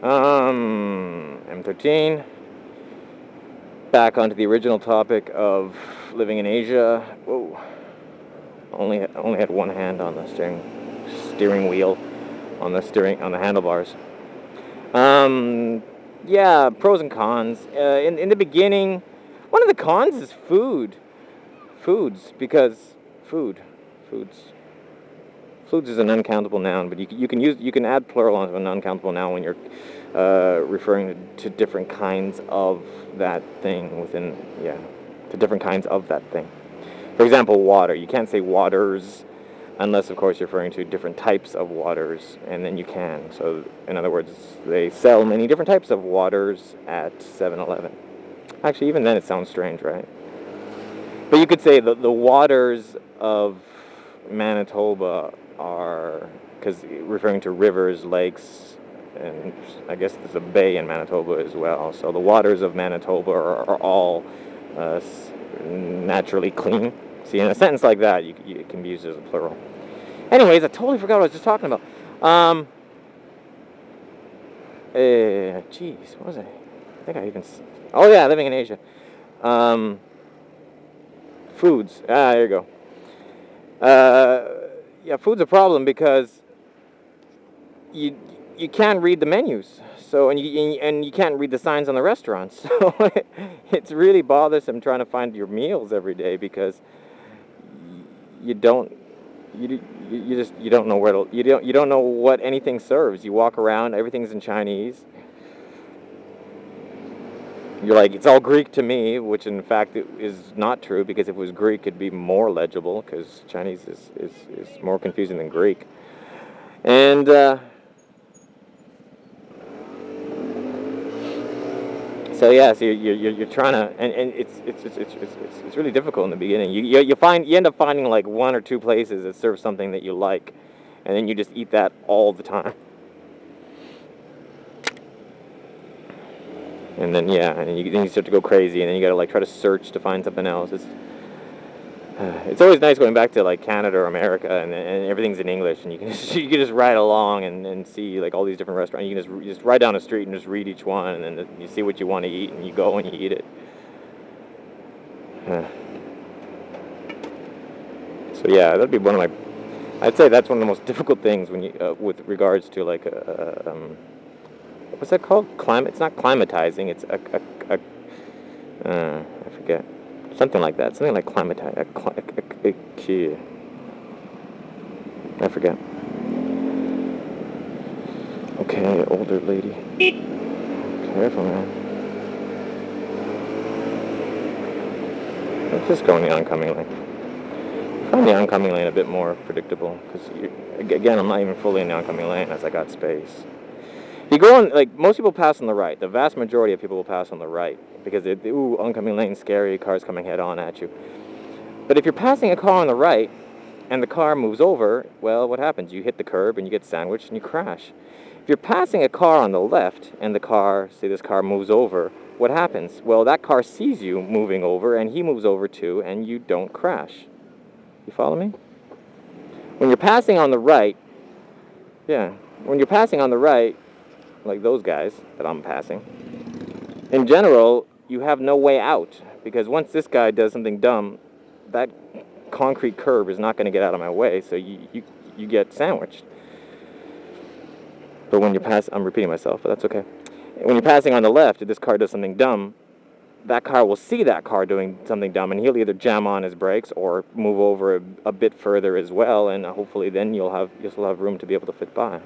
M13. Back onto the original topic of living in Asia. Whoa. Only had one hand on the steering wheel, on the handlebars. Yeah, pros and cons. In the beginning, one of the cons is foods, because foods is an uncountable noun, but you can add plural onto an uncountable noun when you're referring to different kinds of that thing to different kinds of that thing. For example, water. You can't say waters unless, of course, you're referring to different types of waters, and then you can. So, in other words, they sell many different types of waters at 7-Eleven. Actually, even then it sounds strange, right? But you could say the waters of Manitoba are, because referring to rivers, lakes, and I guess there's a bay in Manitoba as well. So the waters of Manitoba are all naturally clean. See, in a sentence like that, it can be used as a plural. Anyways, I totally forgot what I was just talking about. Jeez, what was I? I think I even... Oh yeah, living in Asia. Foods. There you go. Yeah, food's a problem because you can't read the menus. So and you can't read the signs on the restaurants. So it's really bothersome trying to find your meals every day because you don't know where to, you don't know what anything serves. You walk around, everything's in Chinese. You're like, it's all Greek to me, which in fact is not true, because if it was Greek, it'd be more legible, because Chinese is more confusing than Greek. And so yeah, so you're trying to, and it's really difficult in the beginning. You end up finding like one or two places that serve something that you like, and then you just eat that all the time. And then then you start to go crazy, and then you gotta like try to search to find something else. It's always nice going back to like Canada or America, and everything's in English, and you can just ride along and see like all these different restaurants. You can just ride down the street and just read each one, and then you see what you want to eat, and you go and you eat it. So yeah, that'd be one of my. I'd say that's one of the most difficult things when you with regards to like what's that called? It's not climatizing. It's I forget. Something like that. Something like climatize. I forget. Okay, older lady. Careful, man. Let's just go in the oncoming lane. I find the oncoming lane a bit more predictable because, again, I'm not even fully in the oncoming lane as I got space. You go on, like, most people pass on the right. The vast majority of people will pass on the right because, oncoming lane, scary, cars coming head on at you. But if you're passing a car on the right and the car moves over, well, what happens? You hit the curb and you get sandwiched and you crash. If you're passing a car on the left and this car moves over, what happens? Well, that car sees you moving over and he moves over too, and you don't crash. You follow me? When you're passing on the right, like those guys that I'm passing, in general, you have no way out, because once this guy does something dumb, that concrete curb is not going to get out of my way, so you get sandwiched. But when I'm repeating myself, but that's okay. When you're passing on the left, if this car does something dumb, that car will see that car doing something dumb, and he'll either jam on his brakes or move over a bit further as well, and hopefully then you'll still have room to be able to fit by.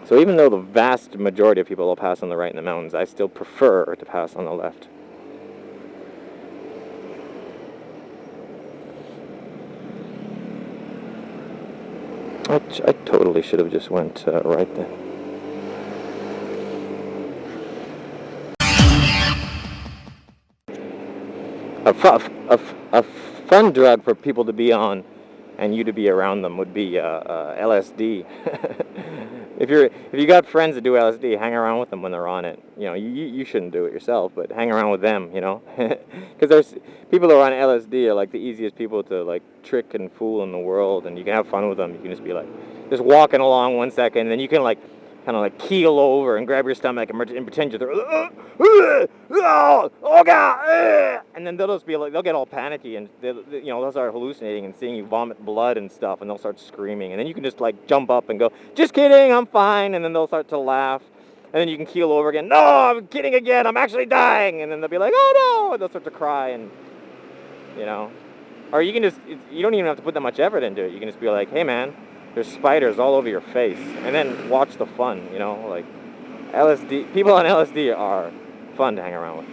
So even though the vast majority of people will pass on the right in the mountains, I still prefer to pass on the left. I totally should have just went right then. A fun drug for people to be on and you to be around them would be LSD. If you got friends that do LSD, hang around with them when they're on it. You shouldn't do it yourself, but hang around with them. Because there's people who are on LSD are like the easiest people to like trick and fool in the world, and you can have fun with them. You can just be like, just walking along 1 second, and then you can like kind of like keel over and grab your stomach and pretend you're oh god, and then they'll just be like, they'll get all panicky and they'll start hallucinating and seeing you vomit blood and stuff, and they'll start screaming, and then you can just like jump up and go, just kidding, I'm fine, and then they'll start to laugh, and then you can keel over again, no, I'm kidding again, I'm actually dying, and then they'll be like, oh no, and they'll start to cry, and or you can just, you don't even have to put that much effort into it. You can just be like, hey man, there's spiders all over your face, and then watch the fun, like LSD. People on LSD are fun to hang around with.